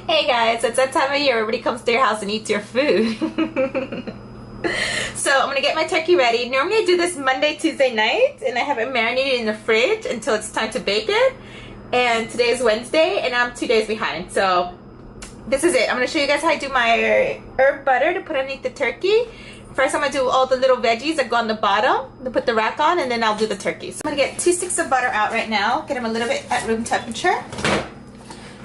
Hey guys, it's that time of year everybody comes to your house and eats your food. So I'm gonna get my turkey ready. Normally I do this Monday, Tuesday night, and I have it marinated in the fridge until it's time to bake it. And today is Wednesday, and I'm 2 days behind. So this is it. I'm gonna show you guys how I do my herb butter to put underneath the turkey. First I'm gonna do all the little veggies that go on the bottom to put the rack on, and then I'll do the turkey. So I'm gonna get 2 sticks of butter out right now, get them a little bit at room temperature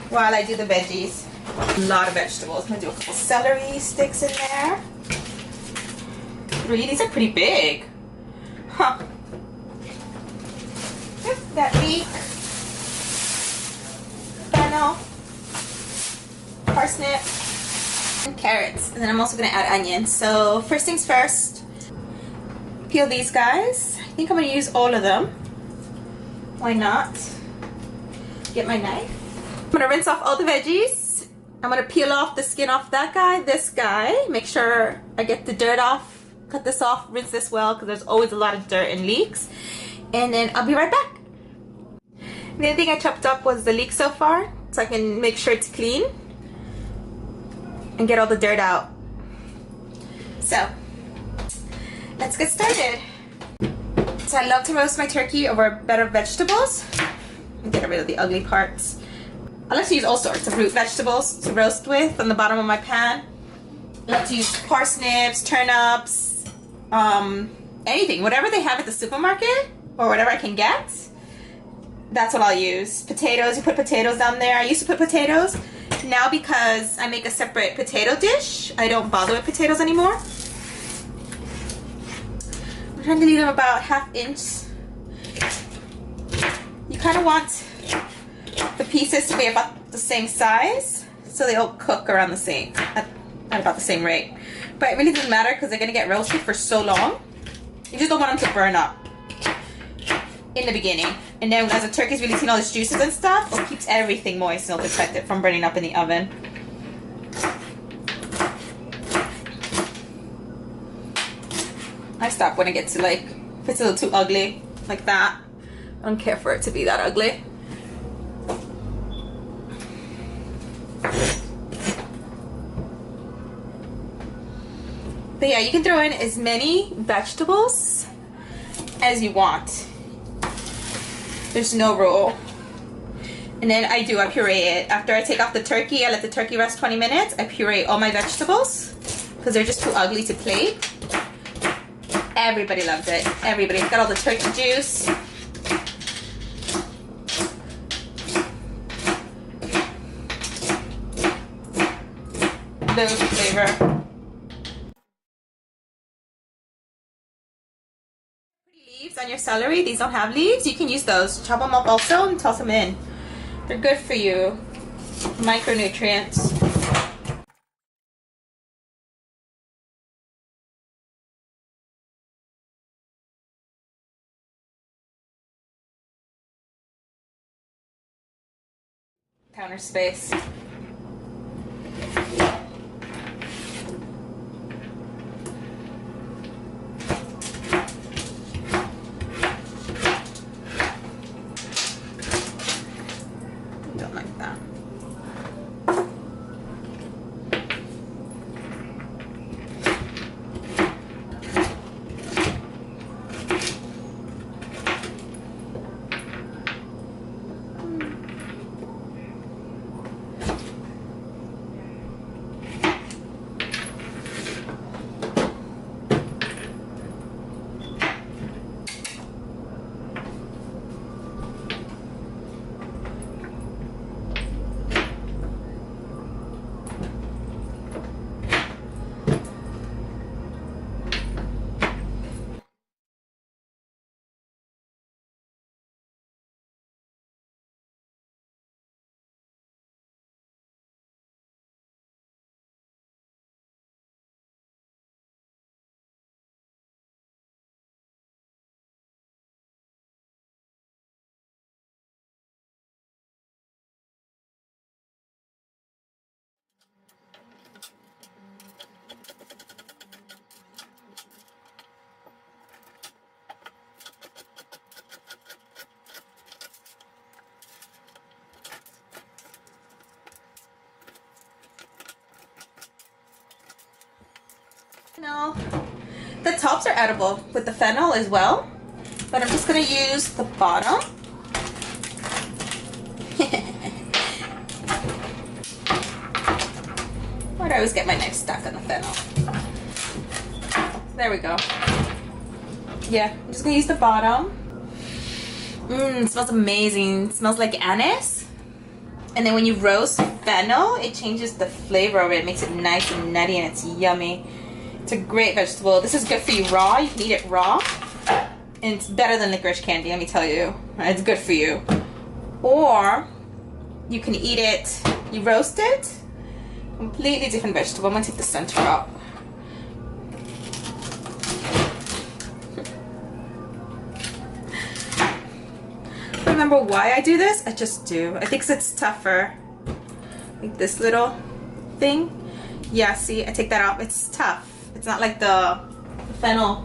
while I do the veggies. A lot of vegetables. I'm gonna do a couple celery sticks in there. Really, these are pretty big. Huh. Yep, that leek, fennel, parsnip, and carrots. And then I'm also gonna add onions. So first things first, peel these guys. I think I'm gonna use all of them. Why not? Get my knife. I'm gonna rinse off all the veggies. I'm gonna peel off the skin off that guy, this guy. Make sure I get the dirt off. Cut this off, rinse this well, because there's always a lot of dirt and leeks. And then I'll be right back. The other thing I chopped up was the leek so far, so I can make sure it's clean and get all the dirt out. So, let's get started. So I love to roast my turkey over a bed of vegetables. Get rid of the ugly parts. I like to use all sorts of root vegetables to roast with on the bottom of my pan. I like to use parsnips, turnips, anything, whatever they have at the supermarket or whatever I can get. That's what I'll use. Potatoes, you put potatoes down there. I used to put potatoes. Now because I make a separate potato dish, I don't bother with potatoes anymore. I'm trying to leave them about 1/2 inch. You kind of want the pieces to be about the same size so they all cook around the same, at about the same rate. But it really doesn't matter because they're going to get roasted for so long. You just don't want them to burn up in the beginning. And then as the turkey's releasing all its juices and stuff, it keeps everything moist and it'll protect it from burning up in the oven. I stop when it gets to like, if it's a little too ugly, like that. I don't care for it to be that ugly. But yeah, you can throw in as many vegetables as you want. There's no rule. And then I puree it. After I take off the turkey, I let the turkey rest 20 minutes. I puree all my vegetables because they're just too ugly to plate. Everybody loves it. Everybody's got all the turkey juice. Those flavor. Leaves on your celery. These don't have leaves. You can use those. Chop them up also and toss them in. They're good for you. Micronutrients. Counter space. Don't like that. Now, the tops are edible with the fennel as well, but I'm just going to use the bottom. Why do I always get my knife stuck on the fennel? There we go. Yeah, I'm just going to use the bottom. It smells amazing. It smells like anise. And then when you roast fennel, it changes the flavor of it. It makes it nice and nutty and it's yummy. It's a great vegetable. This is good for you raw. You can eat it raw. And it's better than licorice candy, let me tell you. It's good for you. Or you can eat it, you roast it. Completely different vegetable. I'm gonna take the center out. Remember why I do this? I just do. I think it's tougher. Like this little thing. Yeah, see, I take that out. It's tough. It's not like the fennel.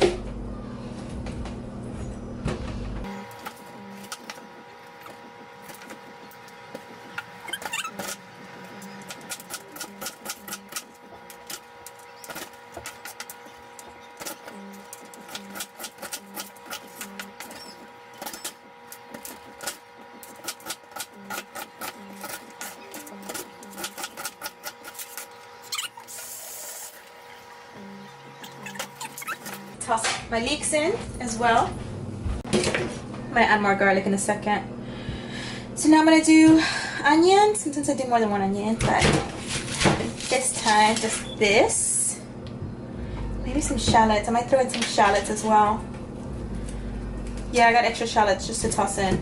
Toss my leeks in as well. I'm gonna add more garlic in a second. So now I'm gonna do onion. Sometimes I do more than one onion, but this time just this. Maybe some shallots. I might throw in some shallots as well. Yeah, I got extra shallots just to toss in.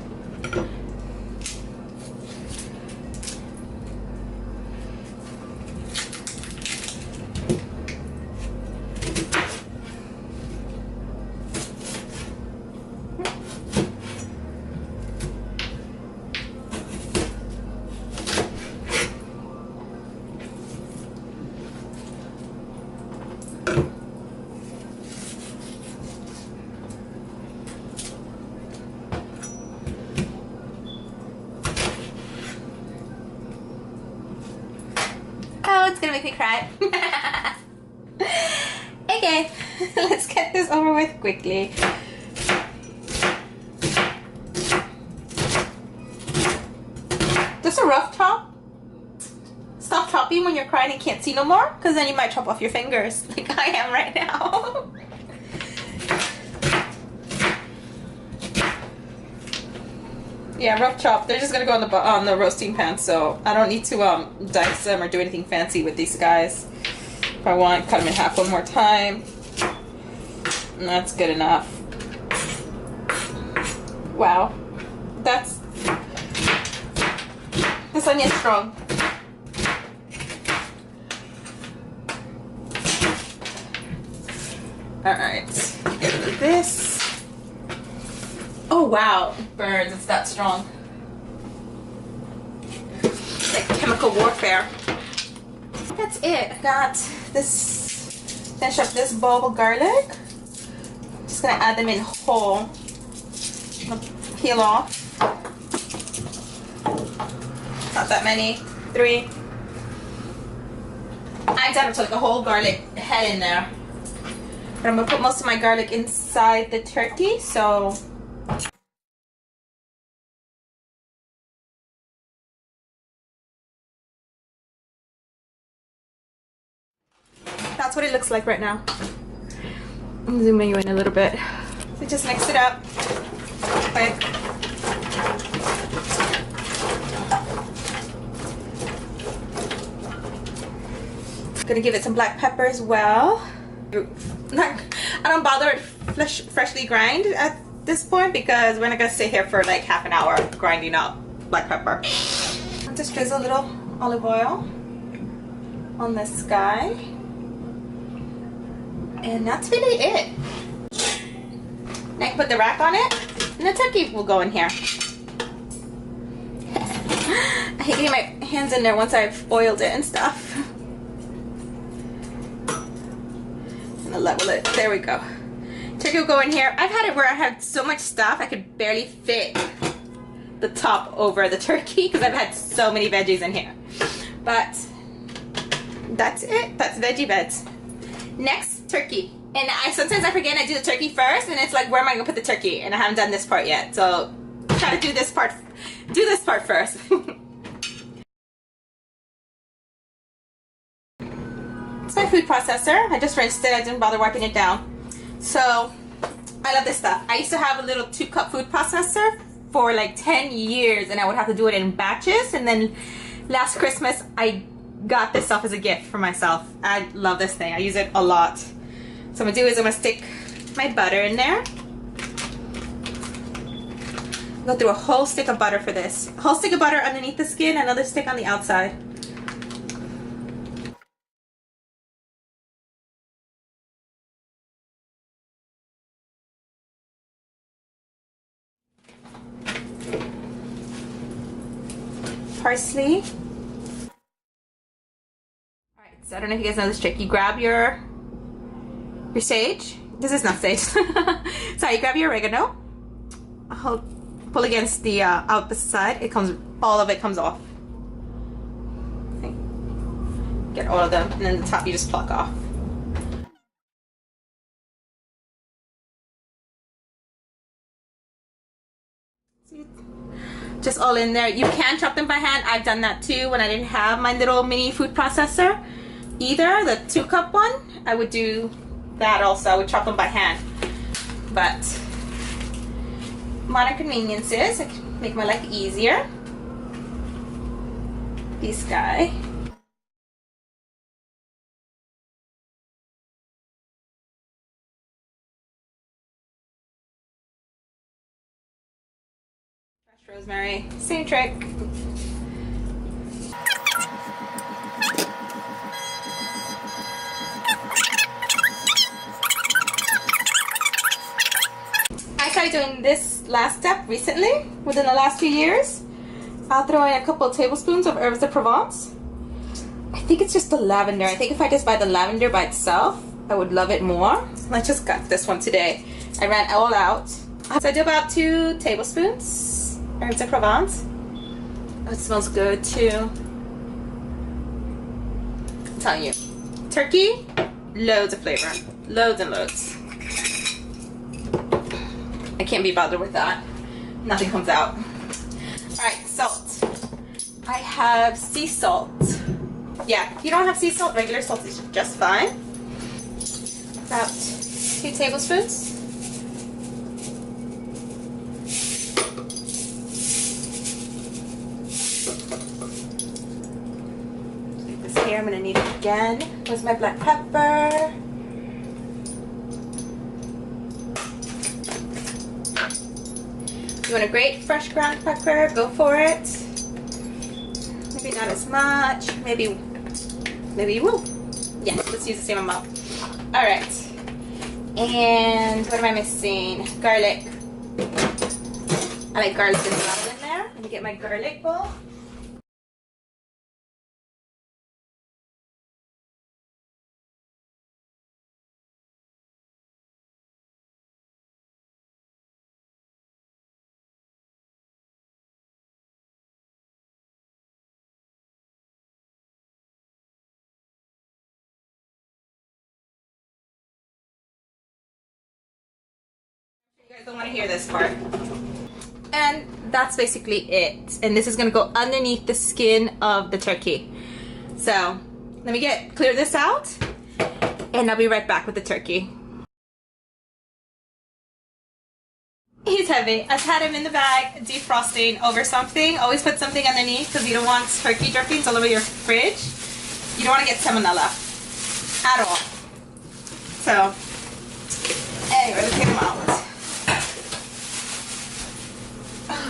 Oh, it's gonna make me cry. Okay, let's get this over with quickly. Just a rough chop. Stop chopping when you're crying and can't see no more, because then you might chop off your fingers like I am right now. Yeah, rough chop. They're just gonna go on the roasting pan, so I don't need to dice them or do anything fancy with these guys. If I want, cut them in half one more time. And that's good enough. Wow, this onion's strong. All right, get rid of this. Oh wow, it burns, it's that strong. It's like chemical warfare. That's it, I got this, finish up this bulb of garlic. I'm just gonna add them in whole. I'm gonna peel off. Not that many, 3. I gotta put the whole garlic head in there. But I'm gonna put most of my garlic inside the turkey, so that's what it looks like right now. I'm zooming you in a little bit. So just mix it up quick. Gonna give it some black pepper as well. I don't bother freshly grind at this point because we're not gonna sit here for like half an hour grinding up black pepper. Just drizzle a little olive oil on this guy. And that's really it. Now I can put the rack on it, and the turkey will go in here. I hate getting my hands in there once I've oiled it and stuff. I'm gonna level it. There we go. Turkey will go in here. I've had it where I had so much stuff I could barely fit the top over the turkey because I've had so many veggies in here. But that's it. That's veggie beds. Next turkey. And sometimes I forget I do the turkey first, and it's like, where am I gonna put the turkey? And I haven't done this part yet, so try to do this part first. It's my food processor. I just rinsed it. I didn't bother wiping it down. So I love this stuff. I used to have a little 2-cup food processor for like 10 years, and I would have to do it in batches. And then last Christmas I got this stuff as a gift for myself. I love this thing. I use it a lot. So what I'm gonna do is I'm gonna stick my butter in there. Go through a whole stick of butter for this. A whole stick of butter underneath the skin, another stick on the outside. Parsley. Alright, so I don't know if you guys know this trick. You grab your sage. This is not sage. Sorry, you grab your oregano. Pull against the out the side. All of it comes off. Okay. Get all of them, and then the top you just pluck off. Just all in there. You can chop them by hand. I've done that too when I didn't have my little mini food processor either, the 2-cup one. I would do that also. I would chop them by hand. But modern conveniences make my life easier. This guy. Fresh rosemary. Same trick. I started doing this last step recently, within the last few years. I'll throw in a couple of tablespoons of herbs de Provence. I think it's just the lavender. I think if I just buy the lavender by itself, I would love it more. I just got this one today. I ran all out. So I do about 2 tablespoons herbs de Provence. Oh, it smells good too. I'm telling you, turkey, loads of flavor, loads and loads. I can't be bothered with that. Nothing comes out. Alright, salt. I have sea salt. Yeah, if you don't have sea salt, regular salt is just fine. About 2 tablespoons. Leave this here. I'm going to need it again. Where's my black pepper? You want a great fresh ground pepper, go for it. Maybe not as much. Maybe you will. Yeah, let's use the same amount. Alright. And what am I missing? Garlic. I like garlic as well in there. Let me get my garlic bowl. You guys don't want to hear this part. And that's basically it. And this is going to go underneath the skin of the turkey. So let me clear this out, and I'll be right back with the turkey. He's heavy. I've had him in the bag defrosting over something. Always put something underneath because you don't want turkey drippings all over your fridge. You don't want to get salmonella at all. So anyway, let's get him out.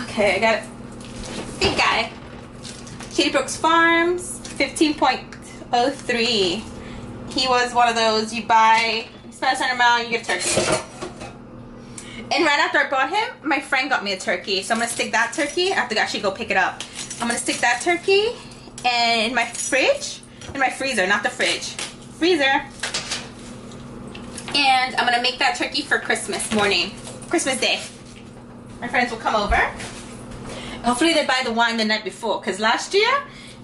Okay, I got it. Big guy. Shady Brooks Farms, 15.03. He was one of those you spend a certain amount, you get a turkey. And right after I bought him, my friend got me a turkey. So I'm going to stick that turkey. I have to actually go pick it up. I'm going to stick that turkey in my fridge, in my freezer, not the fridge. Freezer. And I'm going to make that turkey for Christmas morning, Christmas Day. My friends will come over. Hopefully they buy the wine the night before, because last year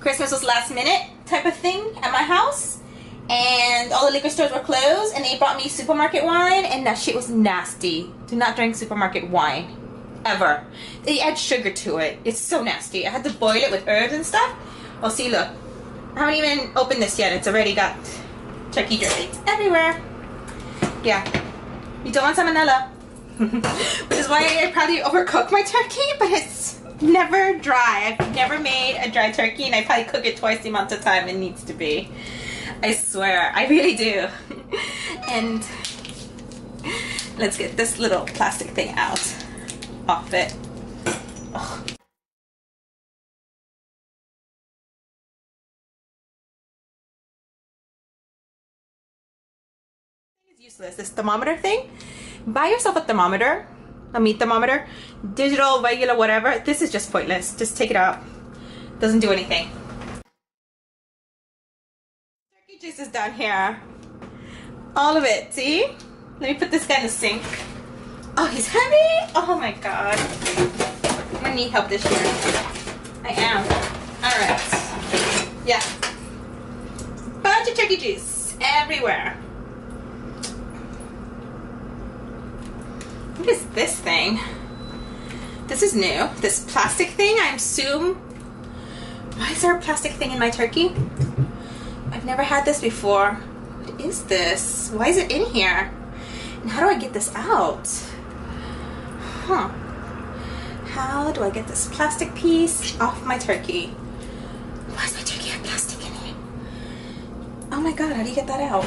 Christmas was last minute type of thing at my house, and all the liquor stores were closed, and they brought me supermarket wine, and that shit was nasty. Do not drink supermarket wine. Ever. They add sugar to it. It's so nasty. I had to boil it with herbs and stuff. Oh, see, look. I haven't even opened this yet. It's already got turkey drippings everywhere. Yeah. You don't want salmonella. Which is why I probably overcook my turkey, but it's never dry. I've never made a dry turkey, and I probably cook it twice the amount of time it needs to be. I swear, I really do. And let's get this little plastic thing out off it. Ugh. It's useless. This thermometer thing. Buy yourself a thermometer, a meat thermometer, digital, regular, whatever. This is just pointless. Just take it out. Doesn't do anything. Turkey juice is down here. All of it. See? Let me put this guy in the sink. Oh, he's heavy. Oh my god. I'm gonna need help this year. I am. Alright. Yeah. Bunch of turkey juice everywhere. What is this thing? This is new. This plastic thing, I assume. Why is there a plastic thing in my turkey? I've never had this before. What is this? Why is it in here? And how do I get this out? Huh. How do I get this plastic piece off my turkey? Why does my turkey have plastic in it? Oh my god, how do you get that out?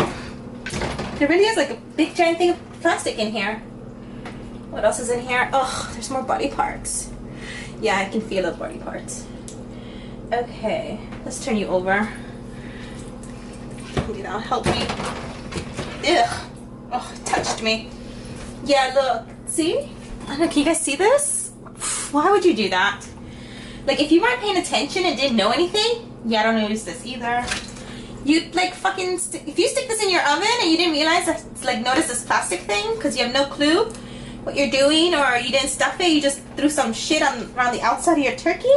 There really is like a big giant thing of plastic in here. What else is in here? Oh, there's more body parts. Yeah, I can feel the body parts. Okay, let's turn you over. Maybe that'll help me. Ugh. Oh, it touched me. Yeah, look. See? I don't know, can you guys see this? Why would you do that? Like, if you weren't paying attention and didn't know anything, yeah, I don't notice this either. You like fucking, if you stick this in your oven and you didn't realize that, like, notice this plastic thing because you have no clue what you're doing, or you didn't stuff it, you just threw some shit around the outside of your turkey,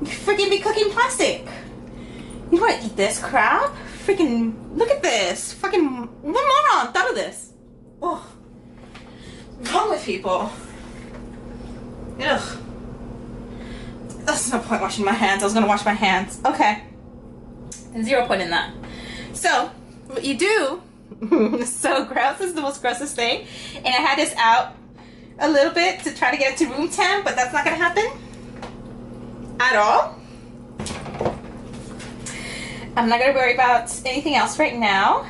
you freaking be cooking plastic. You want to eat this crap? Freaking, look at this. Fucking, what moron thought of this? Oh, what's wrong with people? Ugh. There's no point washing my hands. I was gonna wash my hands. Okay. 0 point in that. So, what you do, so gross, this is the most grossest thing. And I had this out a little bit to try to get it to room temp, but that's not gonna happen at all. I'm not gonna worry about anything else right now.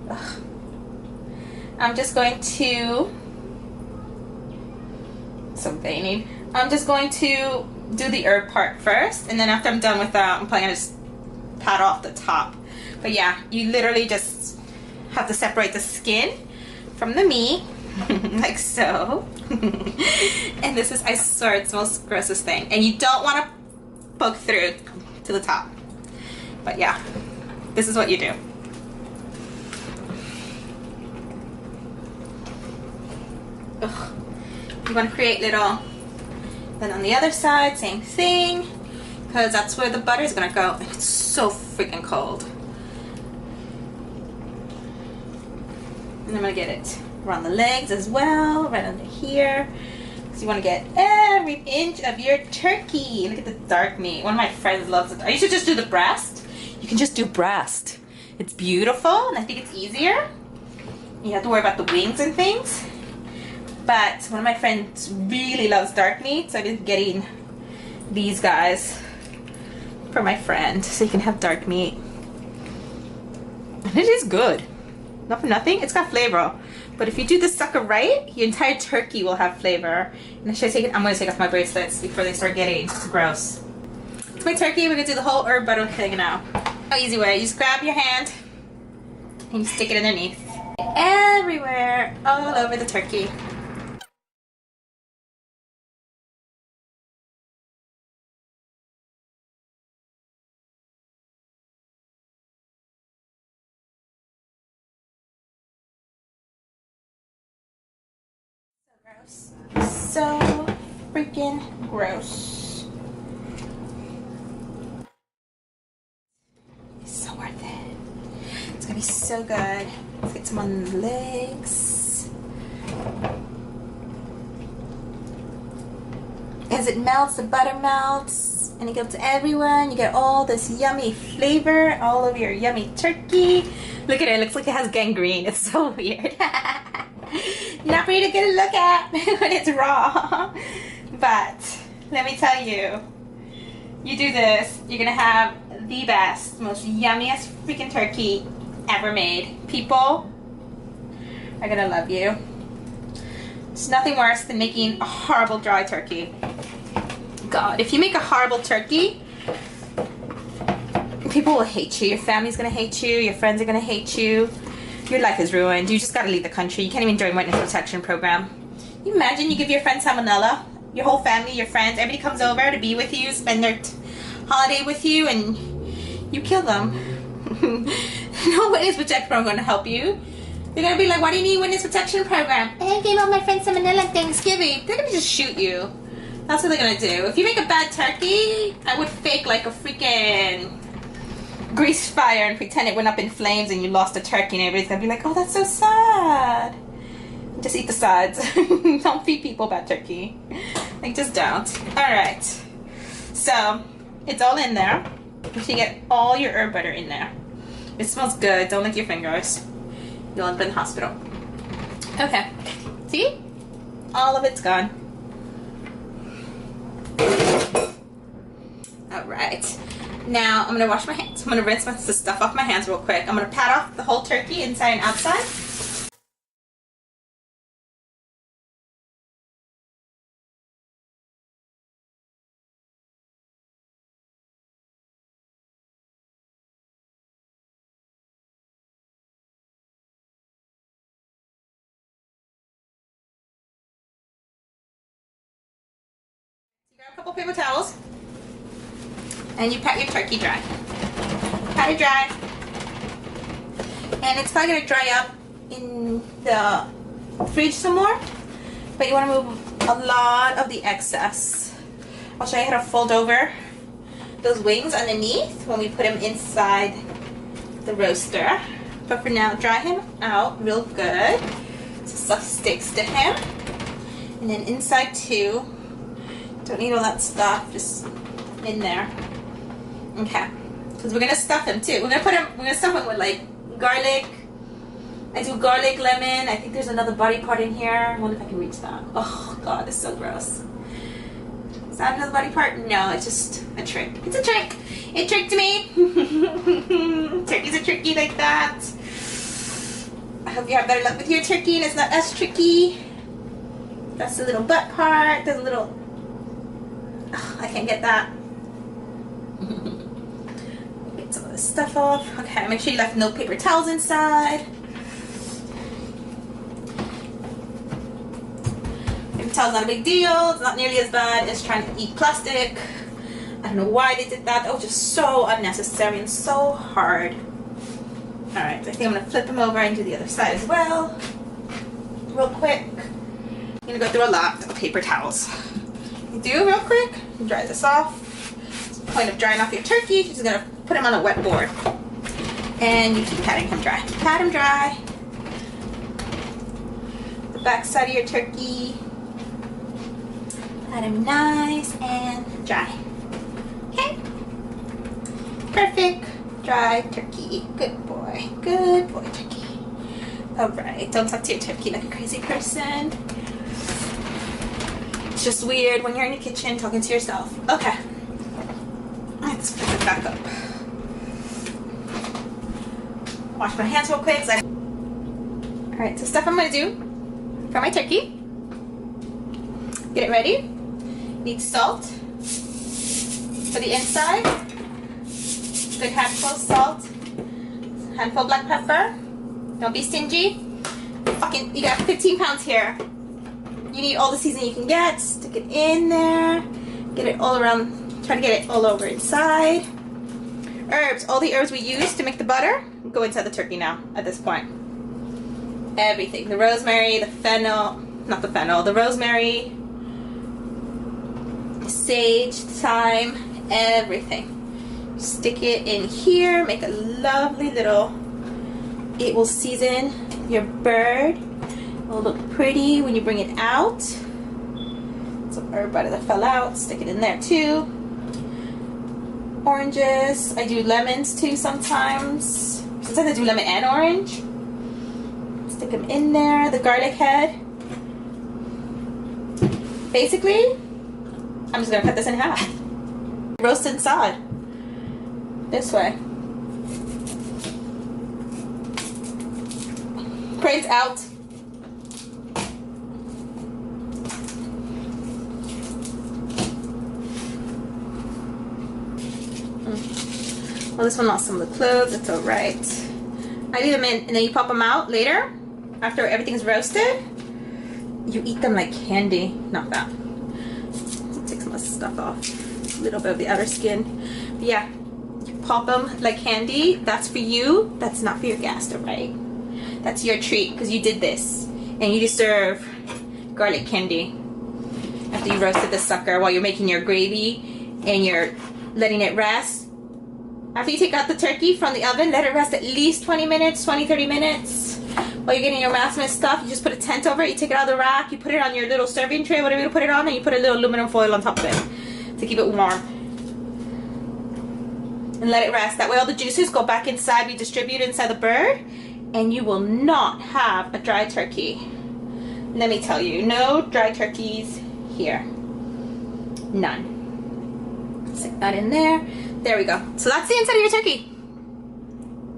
Ugh. I'm just going to, so veiny. I'm just going to do the herb part first, and then after I'm done with that, I'm probably gonna just pat off the top. But yeah, you literally just have to separate the skin from the meat, like so. And this is, I swear, it's the most grossest thing. And you don't want to poke through to the top. But yeah, this is what you do. Ugh. You want to create little, then on the other side, same thing, because that's where the butter is going to go. And it's so freaking cold. And I'm going to get it around the legs as well, right under here. So you want to get every inch of your turkey. Look at the dark meat. One of my friends loves it. I used to just do the breast. You can just do breast. It's beautiful, and I think it's easier. You have to worry about the wings and things. But one of my friends really loves dark meat, so I've been getting these guys for my friend, so you can have dark meat. And it is good. Not for nothing, it's got flavor. But if you do this sucker right, your entire turkey will have flavor. And should I take it? I'm gonna take off my bracelets before they start getting gross. It's my turkey. We're gonna do the whole herb butter thing now. Oh, easy way. You just grab your hand and you stick it underneath. Everywhere, all over the turkey. So freaking gross. It's gonna be so good. Let's get some on the legs. As it melts, the butter melts, and it gets everywhere, and you get all this yummy flavor all over your yummy turkey. Look at it, it looks like it has gangrene. It's so weird. Not for you to get a look at when it's raw. But let me tell you, you do this, you're gonna have the best, most yummiest freaking turkey ever made. People are gonna love you. It's nothing worse than making a horrible dry turkey. God, if you make a horrible turkey, people will hate you. Your family's gonna hate you. Your friends are gonna hate you. Your life is ruined. You just gotta leave the country. You can't even join witness protection program. Can you imagine you give your friend salmonella? Your whole family, your friends, everybody comes over to be with you, spend their holiday with you, and you kill them. No witness protection program gonna help you. They're gonna be like, why do you need witness protection program? I gave all my friends salmonella Thanksgiving. They're gonna just shoot you. That's what they're gonna do. If you make a bad turkey, I would fake like a freaking grease fire and pretend it went up in flames and you lost a turkey, and everybody's gonna be like, oh, that's so sad. Just eat the sides. Don't feed people bad turkey. Like, just don't. Alright. So, it's all in there. You should get all your herb butter in there. It smells good. Don't lick your fingers. You'll end up in the hospital. Okay. See? All of it's gone. Alright. Now, I'm going to wash my hands. I'm going to rinse the stuff off my hands real quick. I'm going to pat off the whole turkey inside and outside. You grab a couple paper towels and you pat your turkey dry. Pat it dry. And it's probably going to dry up in the fridge some more, but you want to move a lot of the excess. I'll show you how to fold over those wings underneath when we put them inside the roaster. But for now, dry him out real good so stuff sticks to him. And then inside too, don't need all that stuff, just in there. Okay, because we're gonna stuff him too. We're gonna stuff him with like garlic. I do garlic, lemon. I think there's another body part in here. I wonder if I can reach that. Oh God, it's so gross. Is that another body part? No, it's just a trick. It's a trick. It tricked me. Turkeys are tricky like that. I hope you have better luck with your turkey and it's not as tricky. That's the little butt part. There's a little... Oh, I can't get that. Get some of this stuff off. Okay, make sure you left no paper towels inside. Paper towels not a big deal. It's not nearly as bad as trying to eat plastic. I don't know why they did that. That was just so unnecessary and so hard. Alright, so I think I'm going to flip them over and do the other side as well. Real quick. I'm going to go through a lot of paper towels. You do real quick. Dry this off. It's the point of drying off your turkey. You're just going to put him on a wet board. And you keep patting him dry. Pat him dry. The back side of your turkey. Pat him nice and dry. Okay. Perfect. Dry turkey. Good boy. Good boy, turkey. Alright, don't talk to your turkey like a crazy person. It's just weird when you're in the kitchen talking to yourself. Okay. Let's put it back up. Wash my hands real quick. Alright, so stuff I'm going to do for my turkey. Get it ready. Need salt for the inside. Good handful of salt. Handful of black pepper. Don't be stingy. You got 15 pounds here. You need all the seasoning you can get. Stick it in there. Get it all around. Try to get it all over inside. Herbs. All the herbs we used to make the butter go inside the turkey now at this point. Everything. The rosemary, the fennel. Not the fennel. The rosemary. The sage, thyme. Everything. Stick it in here. Make a lovely little it will season your bird. It will look pretty when you bring it out. So everybody that fell out, stick it in there too. Oranges, I do lemons too sometimes. Sometimes I do lemon and orange. Stick them in there. The garlic head. Basically, I'm just gonna cut this in half. Roasted sod. This way. Cranes out. Well, this one lost some of the cloves. It's alright. I leave them in and then you pop them out later after everything's roasted. You eat them like candy. Not that. Take some of the stuff off. A little bit of the outer skin. But yeah, you pop them like candy. That's for you. That's not for your guest, alright? That's your treat because you did this. And you deserve garlic candy after you roasted the sucker while you're making your gravy and you're letting it rest. After you take out the turkey from the oven, let it rest at least 20 minutes, 20-30 minutes. While you're getting your massaman stuff, you just put a tent over it, you take it out of the rack, you put it on your little serving tray, whatever you put it on, and you put a little aluminum foil on top of it to keep it warm. And let it rest. That way all the juices go back inside, be distributed inside the bird, and you will not have a dry turkey. Let me tell you, no dry turkeys here. None. Stick that in there. There we go. So that's the inside of your turkey.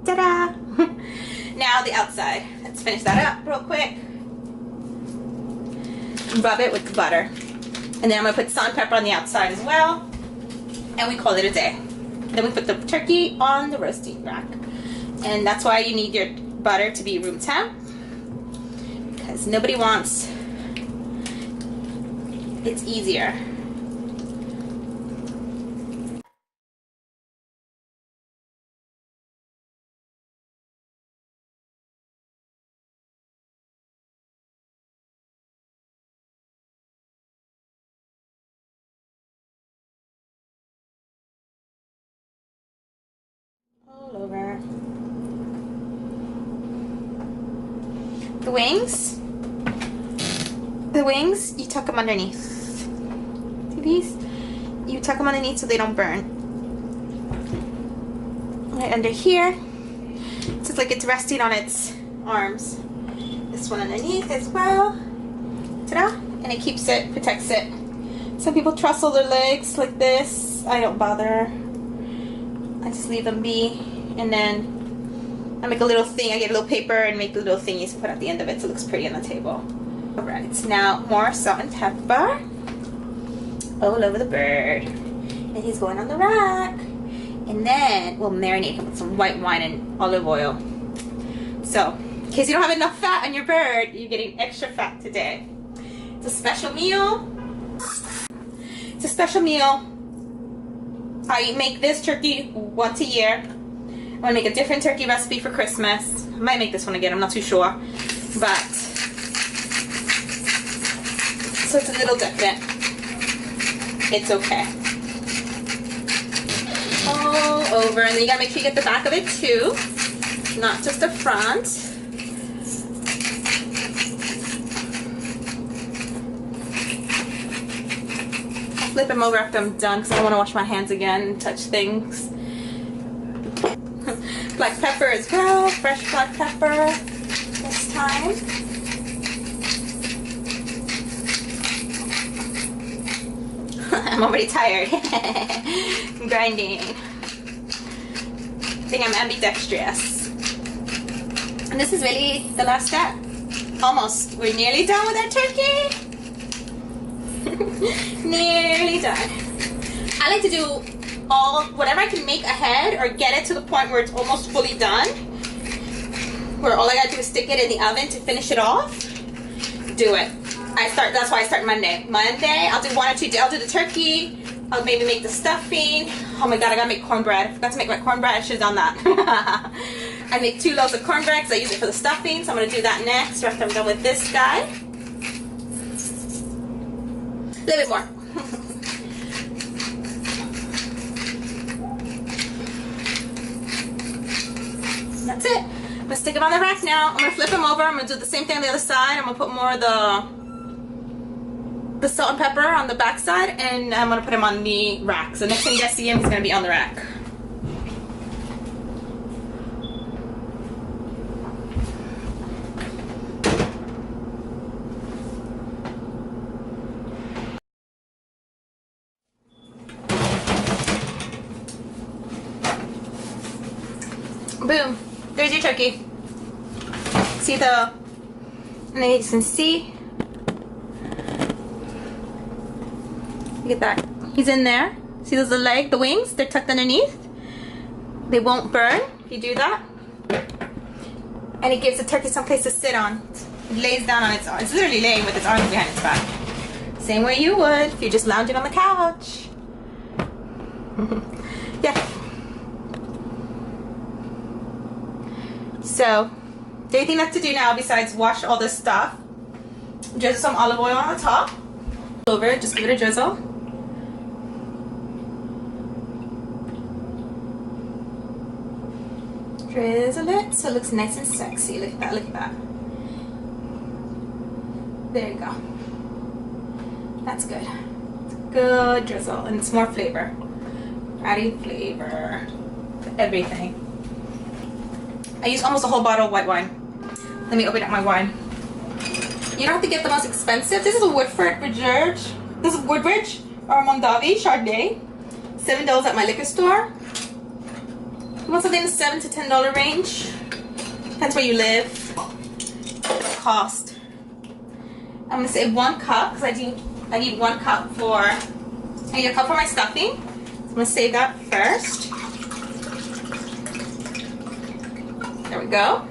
Ta-da! Now the outside. Let's finish that up real quick. Rub it with the butter. And then I'm going to put salt and pepper on the outside as well. And we call it a day. Then we put the turkey on the roasting rack. And that's why you need your butter to be room temp. Because nobody wants... It's easier. All over. The wings, you tuck them underneath. See these? You tuck them underneath so they don't burn. Right under here. So it's like it's resting on its arms. This one underneath as well. Ta-da! And it keeps it, protects it. Some people trussle their legs like this. I don't bother. I just leave them be, and then I make a little thing. I get a little paper and make a little thingies to put at the end of it so it looks pretty on the table. Alright, now more salt and pepper all over the bird. And he's going on the rack. And then we'll marinate him with some white wine and olive oil. So, in case you don't have enough fat on your bird, you're getting extra fat today. It's a special meal. It's a special meal. I make this turkey once a year. I'm going to make a different turkey recipe for Christmas. I might make this one again, I'm not too sure. But, so it's a little different. It's okay. All over, and then you got to make sure you get the back of it too. Not just the front. Flip them over after I'm done because I don't want to wash my hands again and touch things. Black pepper as well, fresh black pepper this time. I'm already tired. I'm grinding. I think I'm ambidextrous. And this is really the last step. Almost. We're nearly done with our turkey. Nearly done. I like to do whatever I can make ahead or get it to the point where it's almost fully done, where all I gotta do is stick it in the oven to finish it off. Do it. That's why I start Monday. Monday, I'll do one or two. I'll do the turkey. I'll maybe make the stuffing. Oh my god, I gotta make cornbread. I forgot to make my cornbread. I should have done that. I make 2 loaves of cornbread because I use it for the stuffing. So I'm gonna do that next after I'm done with this guy. A little bit more. That's it. gonna stick them on the rack now. I'm gonna flip them over. I'm gonna do the same thing on the other side. I'm gonna put more of the salt and pepper on the back side, and I'm gonna put him on the rack. So next time you guys see him, he's gonna be on the rack. Boom, there's your turkey. See the, and then you can see, look at that, he's in there. See those, the leg, the wings, they're tucked underneath. They won't burn if you do that. And it gives the turkey some place to sit on. It lays down on its arms. It's literally laying with its arms behind its back. Same way you would if you're just lounging on the couch. Yeah. So, the only thing left to do now besides wash all this stuff, drizzle some olive oil on the top. Over it, just give it a drizzle. Drizzle it so it looks nice and sexy. Look at that, look at that. There you go. That's good. Good drizzle, and it's more flavor. Adding flavor to everything. I used almost a whole bottle of white wine. Let me open up my wine. You don't have to get the most expensive. This is a Woodford Reserve. This is Woodbridge or Mondavi Chardonnay. $7 at my liquor store. You want something in the $7 to $10 range. Depends where you live. The cost. I'm gonna say 1 cup because I need 1 cup for. I need a cup for my stuffing. So I'm gonna save that first. There we go.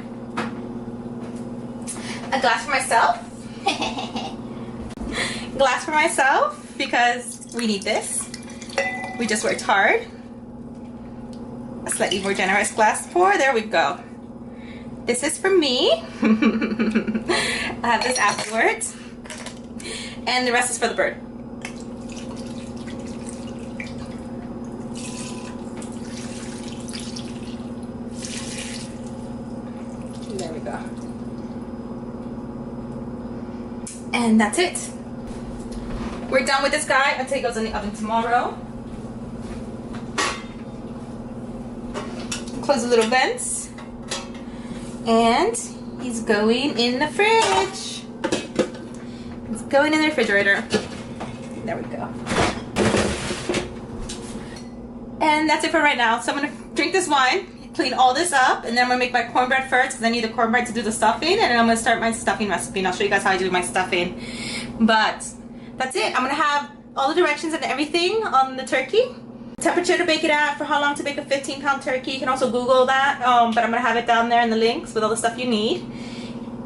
A glass for myself. Glass for myself because we need this. We just worked hard. A slightly more generous glass pour. There we go. This is for me. I have this afterwards. And the rest is for the bird. There we go. And that's it. We're done with this guy until he goes in the oven tomorrow. Close the little vents. And he's going in the fridge. He's going in the refrigerator. There we go. And that's it for right now. So I'm gonna drink this wine, clean all this up, and then I'm gonna make my cornbread first because I need the cornbread to do the stuffing, and then I'm gonna start my stuffing recipe, and I'll show you guys how I do my stuffing. But that's it. I'm gonna have all the directions and everything on the turkey. Temperature to bake it at, for how long to bake a 15-pound turkey. You can also Google that, but I'm gonna have it down there in the links with all the stuff you need.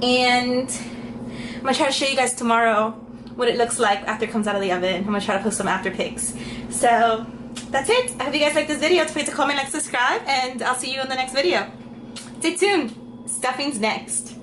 And I'm gonna try to show you guys tomorrow what it looks like after it comes out of the oven. I'm gonna try to post some after pics. So that's it. I hope you guys like this video. Don't forget to comment, like, subscribe, and I'll see you in the next video. Stay tuned. Stuffing's next.